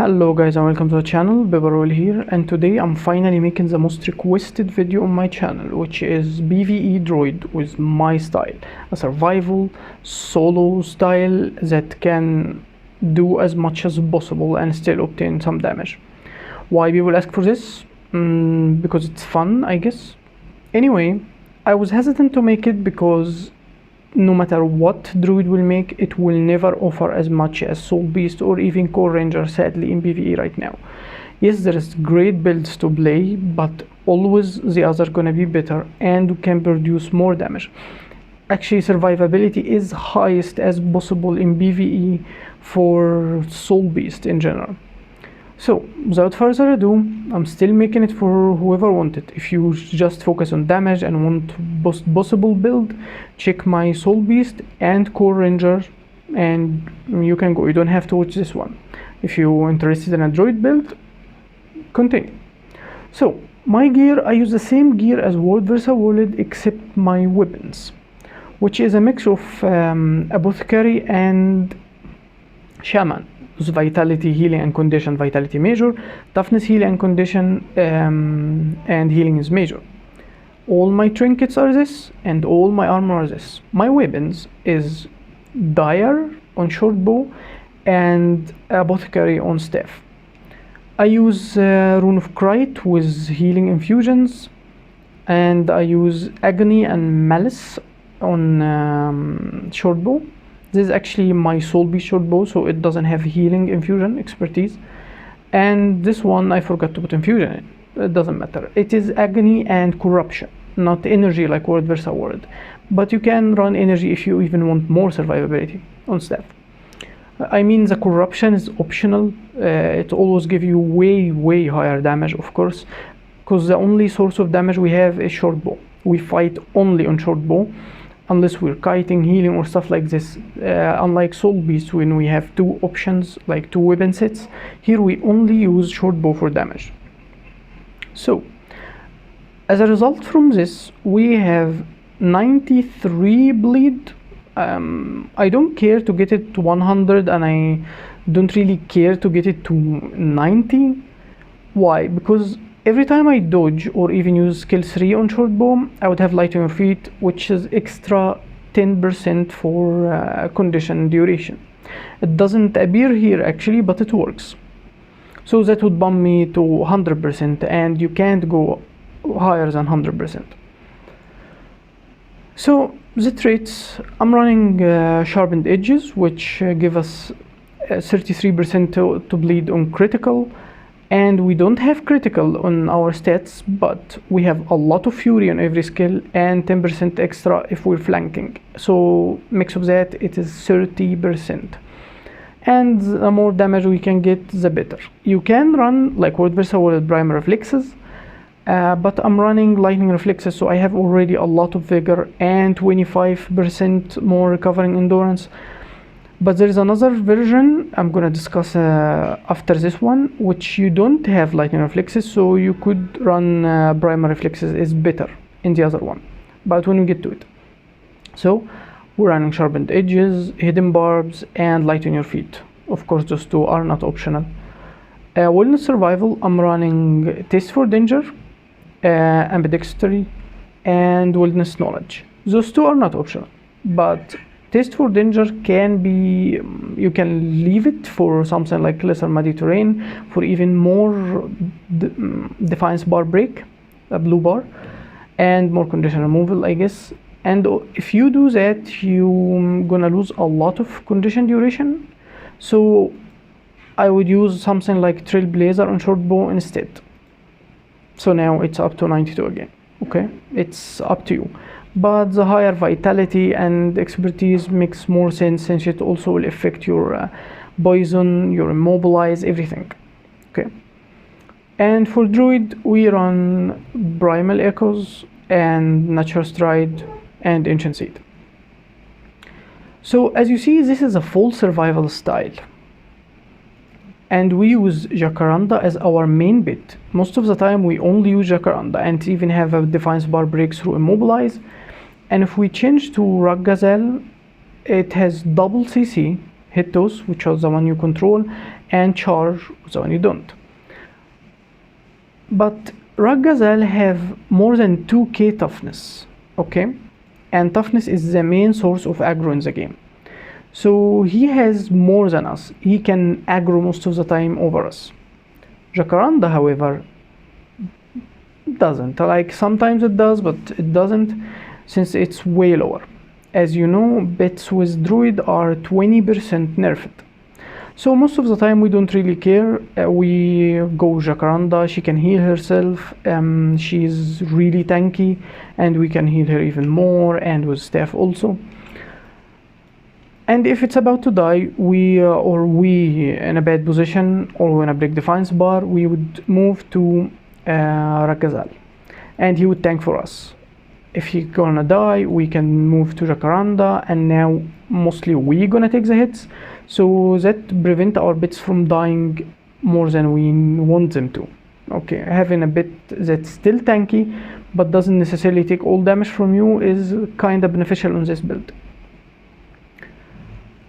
Hello guys and welcome to the channel. Bebarol here, and today I'm finally making the most requested video on my channel, which is PvE Druid with my style, a survival solo style that can do as much as possible and still obtain some damage. Why people ask for this? Because it's fun, I guess. Anyway, I was hesitant to make it because no matter what Druid will make, it will never offer as much as SoulBeast or even Core Ranger, sadly, in PvE right now. Yes, there is great builds to play, but always the others gonna be better and can produce more damage. Actually, survivability is highest as possible in PvE for SoulBeast in general. So, without further ado, I'm still making it for whoever wants it. If you just focus on damage and want best possible build, check my SoulBeast and Core Ranger and you can go. You don't have to watch this one. If you're interested in a Druid build, continue. So, my gear, I use the same gear as World vs. World except my weapons, which is a mix of Apothecary and Shaman. Vitality, healing and condition. Vitality major, toughness, healing and condition, and healing is major. All my trinkets are this and all my armor are this. My weapons is Dire on short bow and Apothecary on staff. I use Rune of Krite with healing infusions, and I use Agony and Malice on short bow. This is actually my SoulBeast short bow, so it doesn't have healing infusion expertise. And this one I forgot to put infusion in. It doesn't matter. It is Agony and Corruption, not energy like World vs. World. But you can run energy if you even want more survivability on staff. I mean, the Corruption is optional. It always gives you way higher damage, of course, because the only source of damage we have is short bow. We fight only on short bow, unless we're kiting, healing, or stuff like this. Unlike SoulBeast, when we have two options, like two weapon sets, here we only use short bow for damage. So, as a result from this, we have 93 bleed. I don't care to get it to 100, and I don't really care to get it to 90. Why? Because every time I dodge or even use skill 3 on short bow, I would have light on your feet, which is extra 10% for condition duration. It doesn't appear here actually, but it works. So that would bump me to 100%, and you can't go higher than 100%. So the traits, I'm running sharpened edges, which give us 33% to bleed on critical. And we don't have critical on our stats, but we have a lot of fury on every skill and 10% extra if we're flanking. So mix of that, it is 30%. And the more damage we can get, the better. You can run like World vs. World Primal Reflexes, but I'm running Lightning Reflexes, so I have already a lot of vigor and 25% more recovering endurance. But there is another version I'm gonna discuss after this one, which you don't have lightning reflexes, so you could run primal reflexes is better in the other one. But when we get to it, so we're running sharpened edges, hidden barbs, and light on your feet. Of course, those two are not optional. Wellness survival, I'm running taste for danger, ambidextrity, and wellness knowledge. Those two are not optional, but taste for danger can be, you can leave it for something like lesser muddy terrain, for even more defiance bar break, a blue bar, and more condition removal, I guess. And if you do that, you're gonna lose a lot of condition duration. So I would use something like Trailblazer on short bow instead. So now it's up to 92 again. Okay, it's up to you. But the higher vitality and expertise makes more sense, since it also will affect your poison, your immobilize, everything. Okay. And for Druid, we run Primal Echoes and Natural Stride and Ancient Seed. So as you see, this is a full survival style. And we use Jacaranda as our main bit. Most of the time we only use Jacaranda, and even have a Defiance Bar break through Immobilize. And if we change to Rock Gazelle, it has double CC, hit toss, which is the one you control, and charge when you don't. But Ragazal have more than 2k toughness, okay? And toughness is the main source of aggro in the game. So he has more than us. He can aggro most of the time over us. Jacaranda, however, doesn't. Like, sometimes it does, but it doesn't, since it's way lower. As you know, bits with Druid are 20% nerfed. So most of the time we don't really care. We go Jacaranda, she can heal herself, she's really tanky, and we can heal her even more, and with staff also. And if it's about to die, we in a bad position, or when a break defense bar, we would move to Ragazal, and he would tank for us. If he's gonna die, we can move to Jacaranda, and now mostly we gonna take the hits, so that prevent our bits from dying more than we want them to. Okay, having a bit that's still tanky but doesn't necessarily take all damage from you is kinda beneficial on this build.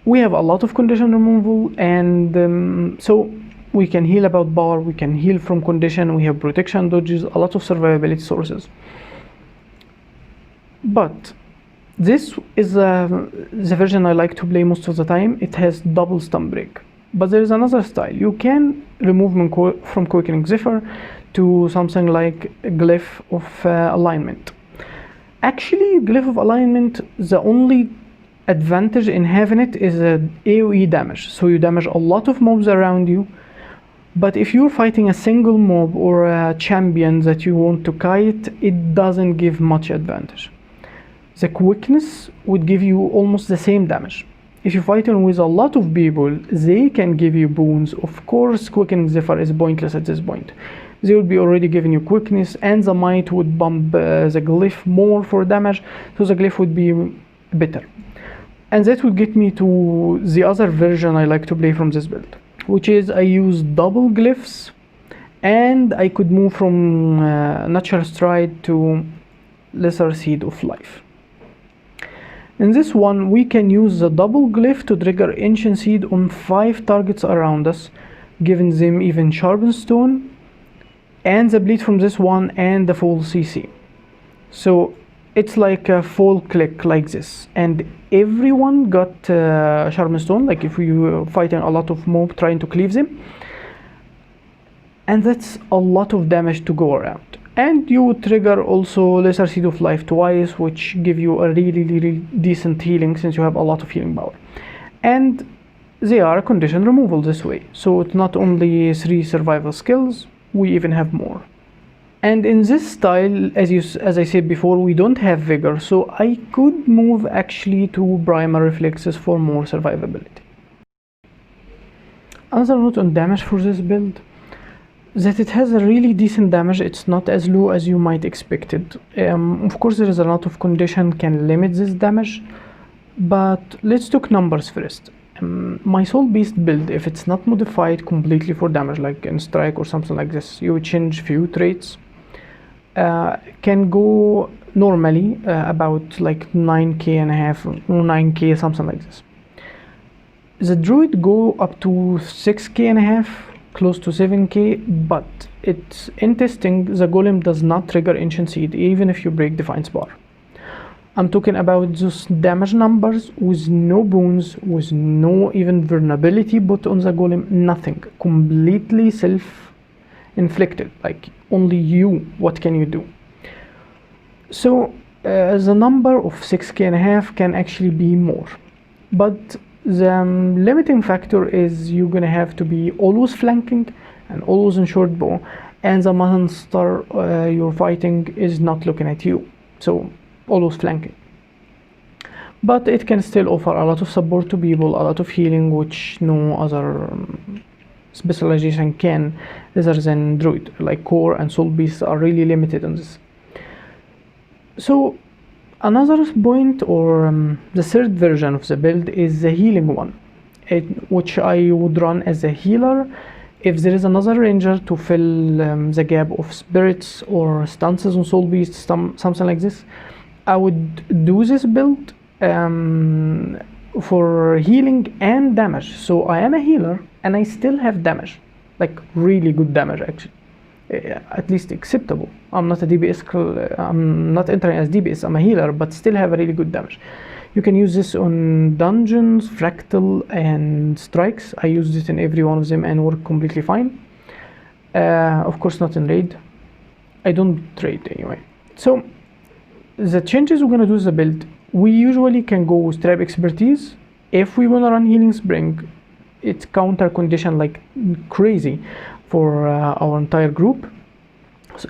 We have a lot of condition removal, and so we can heal about bar, we can heal from condition, we have protection dodges, a lot of survivability sources. But this is the version I like to play most of the time. It has double stun break. But there is another style. You can remove from Quickening Zephyr to something like Glyph of Alignment. Actually, Glyph of Alignment, the only advantage in having it is AoE damage. So you damage a lot of mobs around you. But if you're fighting a single mob or a champion that you want to kite, it doesn't give much advantage. The quickness would give you almost the same damage. If you're fighting with a lot of people, they can give you boons. Of course, Quickening Zephyr is pointless at this point. They would be already giving you quickness, and the might would bump the glyph more for damage, so the glyph would be better. And that would get me to the other version I like to play from this build, which is I use double glyphs, and I could move from Natural Stride to Lesser Seed of Life. In this one, we can use the double glyph to trigger Ancient Seed on 5 targets around us, giving them even Sharpened Stone, and the bleed from this one, and the full CC. So it's like a full click like this, and everyone got Sharpened Stone, like if you fighting a lot of mob trying to cleave them, and that's a lot of damage to go around. And you trigger also Lesser Seed of Life twice, which give you a really decent healing, since you have a lot of healing power. And they are condition removal this way, so it's not only 3 survival skills, we even have more. And in this style, as I said before, we don't have Vigor, so I could move actually to Primal Reflexes for more survivability. Another note on damage for this build, that it has a really decent damage. It's not as low as you might expect it. Of course, there is a lot of condition can limit this damage, but let's talk numbers first. My SoulBeast build, if it's not modified completely for damage, like in Strike or something like this, you change few traits, can go normally about like 9k and a half or 9k, something like this. The Druid go up to 6k and a half, close to 7k, but it's in testing, the Golem does not trigger Ancient Seed even if you break Defiance Bar. I'm talking about those damage numbers with no boons, with no even vulnerability put on the Golem, nothing, completely self-inflicted, like only you, what can you do? So the number of 6k and a half can actually be more, but the limiting factor is you're gonna have to be always flanking and always in short bow, and the monster you're fighting is not looking at you, so always flanking. But it can still offer a lot of support to people, a lot of healing, which no other specialization can, other than Druid, like Core and SoulBeast are really limited on this. So another point, or the third version of the build, is the healing one, which I would run as a healer. If there is another ranger to fill the gap of spirits or stances on SoulBeast, something like this, I would do this build, for healing and damage. So I am a healer and I still have damage, like really good damage actually, at least acceptable. I'm not a DPS, I'm not entering as DPS, I'm a healer, but still have a really good damage. You can use this on dungeons, fractal, and strikes. I used it in every one of them and worked completely fine. Of course not in raid. I don't raid anyway. So the changes we're gonna do is the build. We usually can go with trap expertise. If we wanna run healing spring, it's counter condition like crazy for our entire group,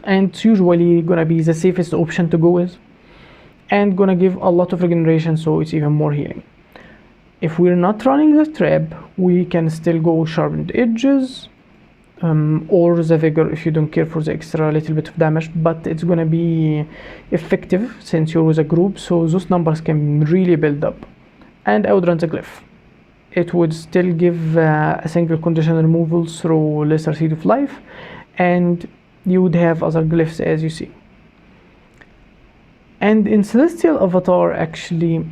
and it's usually gonna be the safest option to go with, and gonna give a lot of regeneration, so it's even more healing. If we're not running the trap, we can still go sharpened edges, or the vigor if you don't care for the extra little bit of damage, but it's gonna be effective since you're with a group, so those numbers can really build up. And I would run the glyph. It would still give a single condition removal through lesser seed of life, and you would have other glyphs as you see. And in Celestial Avatar, actually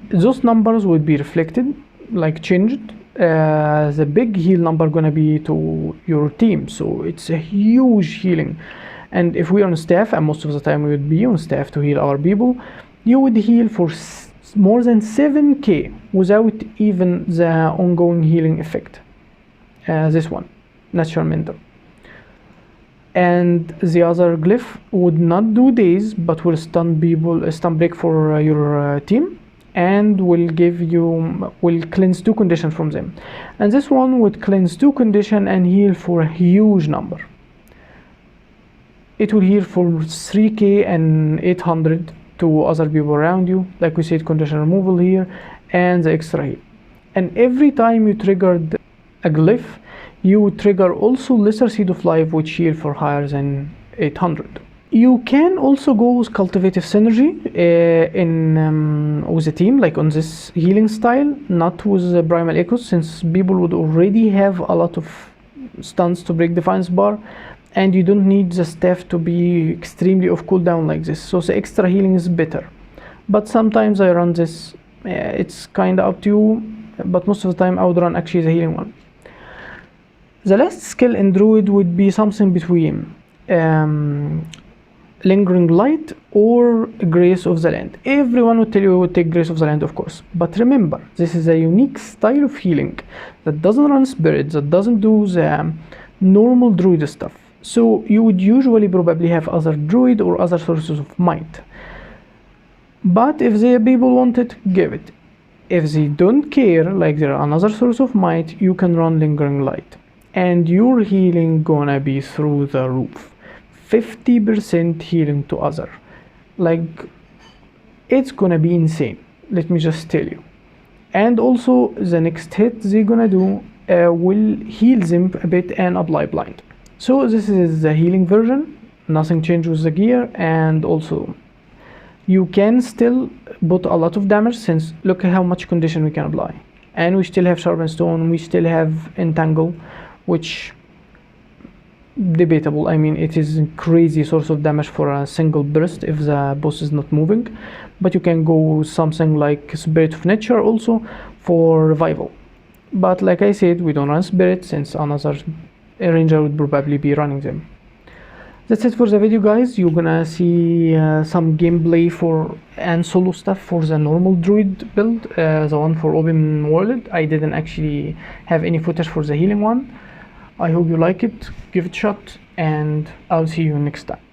those numbers would be reflected, like changed. The big heal number gonna be to your team, so it's a huge healing. And if we're on staff, and most of the time we would be on staff to heal our people, you would heal for more than 7k without even the ongoing healing effect. This one, natural mentor. And the other glyph would not do days, but will stun people, stun break for your team, and will cleanse 2 conditions from them. And this one would cleanse 2 condition and heal for a huge number. It will heal for 3k and 800 to other people around you, like we said, condition removal here, and the extra heal. And every time you triggered a glyph, you would trigger also lesser seed of life, which heal for higher than 800. You can also go with cultivative synergy with a team, like on this healing style, not with the primal echoes, since people would already have a lot of stuns to break defiance bar, and you don't need the staff to be extremely off cooldown like this, so the extra healing is better. But sometimes I run this, it's kind of up to you, but most of the time I would run actually the healing one. The last skill in Druid would be something between Lingering Light or Grace of the Land. Everyone would tell you would take Grace of the Land, of course, but remember, this is a unique style of healing that doesn't run spirit, that doesn't do the normal Druid stuff. So you would usually probably have other Druid or other sources of might. But if the people want it, give it. If they don't care, like they're another source of might, you can run Lingering Light. And your healing gonna be through the roof. 50% healing to other. Like, it's gonna be insane. Let me just tell you. And also, the next hit they're gonna do will heal them a bit and apply blind. So this is the healing version. Nothing changed with the gear, and also you can still put a lot of damage, since look at how much condition we can apply. And we still have Sharpened Stone, we still have Entangle, which debatable. I mean, it is a crazy source of damage for a single burst if the boss is not moving, but you can go something like Spirit of Nature also for revival. But like I said, we don't run spirit, since another ranger would probably be running them. That's it for the video, guys. You're gonna see some gameplay for and solo stuff for the normal Druid build, the one for open world. I didn't actually have any footage for the healing one. I hope you like it, give it a shot, and I'll see you next time.